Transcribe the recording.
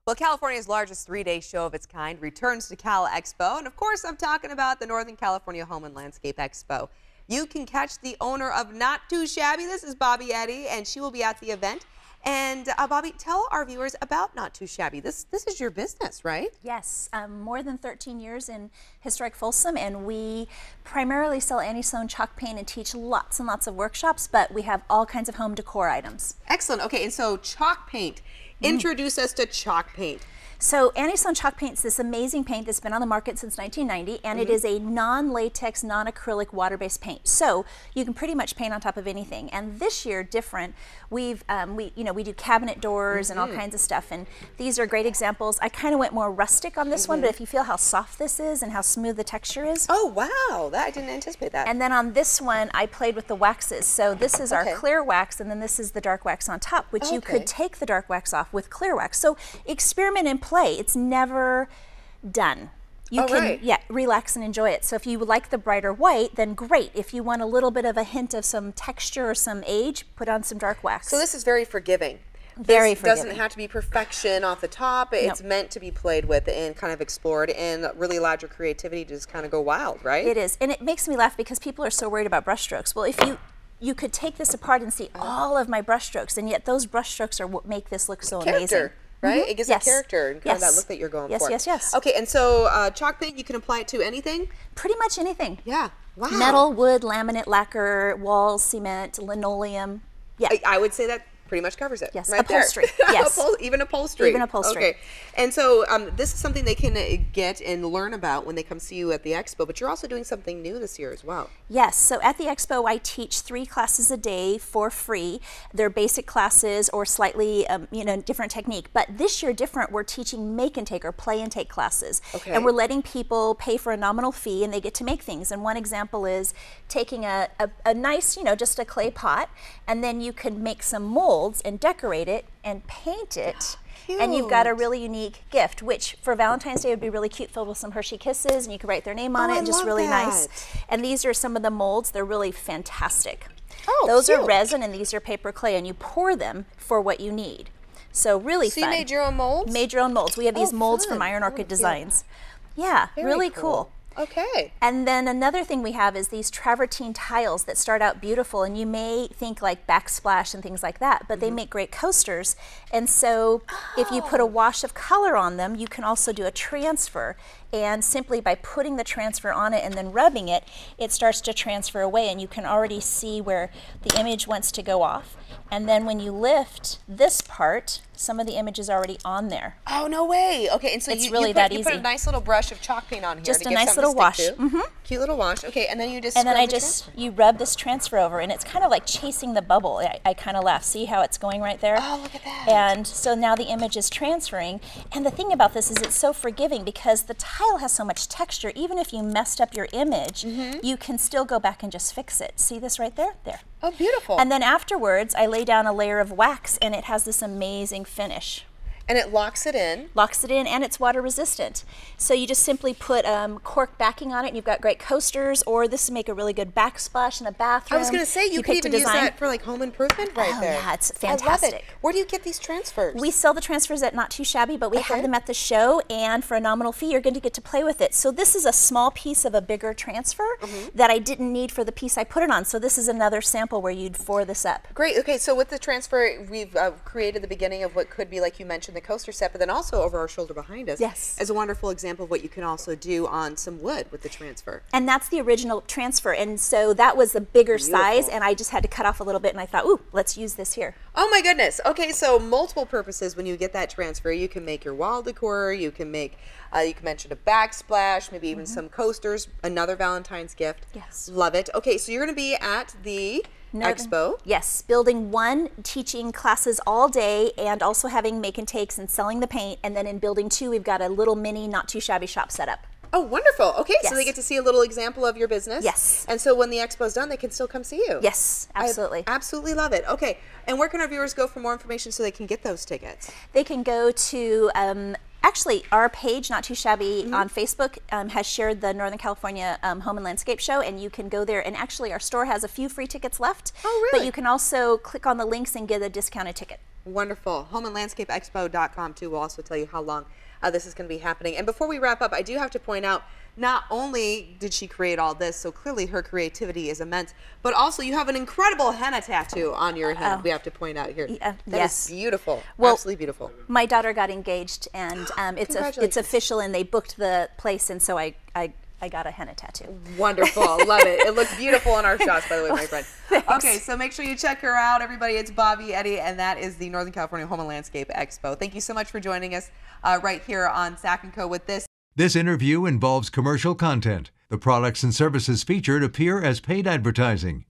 Well, California's largest three-day show of its kind returns to Cal Expo. And of course, I'm talking about the Northern California Home and Landscape Expo. You can catch the owner of Not Too Shabby. This is Bobbie Eddy, and she will be at the event. And Bobbie, tell our viewers about Not Too Shabby. This is your business, right? Yes, more than 13 years in historic Folsom, and we primarily sell anti-sewn chalk paint and teach lots and lots of workshops, but we have all kinds of home decor items. Excellent. Okay, and so chalk paint. Introduce us to chalk paint. So anti-sewn chalk paint is this amazing paint that's been on the market since 1990, and it is a non-latex, non-acrylic water-based paint. So you can pretty much paint on top of anything. And this year, different. We do cabinet doors and all kinds of stuff, and these are great examples. I kind of went more rustic on this one, but if you feel how soft this is and how smooth the texture is. Oh wow, I didn't anticipate that. And then on this one, I played with the waxes. So this is our clear wax, and then this is the dark wax on top, which you could take the dark wax off with clear wax. So experiment and play. It's never done. You can relax and enjoy it. So if you like the brighter white, then great. If you want a little bit of a hint of some texture or some age, put on some dark wax. So this is very forgiving. Very forgiving. Doesn't have to be perfection off the top. It's meant to be played with and kind of explored, and really allowed your creativity to just kind of go wild, right? It is, and it makes me laugh because people are so worried about brush strokes. Well, if you could take this apart and see all of my brush strokes, and yet those brush strokes are what make this look so amazing. Right? It gives it character and kind of that look that you're going for. Yes. Okay, and so chalk paint, you can apply it to anything? Pretty much anything. Yeah. Wow. Metal, wood, laminate, lacquer, walls, cement, linoleum. Yeah. I would say that pretty much covers it. Yes. Right Upholstery. There. Yes. Even upholstery. Even upholstery. Okay. And so this is something they can get and learn about when they come see you at the expo, but you're also doing something new this year as well. Yes. So at the expo, I teach 3 classes a day for free. They're basic classes or slightly, different technique. But this year, different. We're teaching make and take or play and take classes. Okay. And we're letting people pay for a nominal fee, and they get to make things. And one example is taking a nice, just a clay pot, and then you can make some molds and decorate it and paint it. Cute. And you've got a really unique gift, which for Valentine's Day would be really cute, filled with some Hershey Kisses, and you could write their name on it, and just really nice. And these are some of the molds. They're really fantastic. Oh, those are resin, and these are paper clay, and you pour them for what you need. So really fun. So you made your own molds? Made your own molds. We have these molds from Iron Orchid Designs. Yeah, really cool. Okay. And then another thing we have is these travertine tiles that start out beautiful, and you may think like backsplash and things like that, but they make great coasters. And so if you put a wash of color on them, you can also do a transfer. And simply by putting the transfer on it and then rubbing it, it starts to transfer away, and you can already see where the image wants to go off. And then when you lift this part, some of the image is already on there. Oh, no way. Okay, and so it's really that easy. You put a nice little brush of chalk paint on here. Just a nice little wash. Cute little wash. Okay, and then you just you rub this transfer over, and it's kind of like chasing the bubble. I kind of laugh. See how it's going right there? Oh, look at that. And so now the image is transferring. And the thing about this is it's so forgiving because the tile has so much texture. Even if you messed up your image, you can still go back and just fix it. See this right there? There. Oh, beautiful. And then afterwards, I lay down a layer of wax, and it has this amazing finish. And it locks it in. Locks it in, and it's water resistant. So you just simply put cork backing on it, and you've got great coasters, or this would make a really good backsplash in a bathroom. I was going to say, you could even use that for like home improvement there. Yeah, it's fantastic. I love it. Where do you get these transfers? We sell the transfers at Not Too Shabby, but we have them at the show, and for a nominal fee, you're going to get to play with it. So this is a small piece of a bigger transfer that I didn't need for the piece I put it on. So this is another sample where you'd pour this up. Great. Okay, so with the transfer, we've created the beginning of what could be, like you mentioned, the coaster set, but then also over our shoulder behind us is a wonderful example of what you can also do on some wood with the transfer. And that's the original transfer, and so that was the bigger size, and I just had to cut off a little bit, and I thought, ooh, let's use this here. Oh my goodness. Okay, so multiple purposes when you get that transfer. You can make your wall decor, you can make, you can mention a backsplash, maybe even some coasters, another Valentine's gift. Yes. Love it. Okay, so you're going to be at the Expo. Yes, building 1, teaching classes all day, and also having make and takes and selling the paint. And then in building 2, we've got a little mini Not Too Shabby shop set up. Oh, wonderful. Okay, so they get to see a little example of your business. Yes. And so when the expo's done, they can still come see you. Yes, absolutely. I absolutely love it. Okay, and where can our viewers go for more information so they can get those tickets? They can go to actually, our page, Not Too Shabby, on Facebook has shared the Northern California Home and Landscape Show, and you can go there. And actually, our store has a few free tickets left. Oh, really? But you can also click on the links and get a discounted ticket. Wonderful. HomeandLandscapeExpo.com too will also tell you how long this is going to be happening. And before we wrap up, I do have to point out, not only did she create all this, so clearly her creativity is immense, but also you have an incredible henna tattoo on your hand. We have to point out here. That is beautiful. Well, absolutely beautiful. My daughter got engaged, and it's official, and they booked the place, and so I got a henna tattoo. Wonderful. Love it. It looks beautiful in our shots, by the way, my friend. Okay, so make sure you check her out, everybody. It's Bobbie Eddy, and that is the Northern California Home and Landscape Expo. Thank you so much for joining us right here on Sac Co with this. This interview involves commercial content. The products and services featured appear as paid advertising.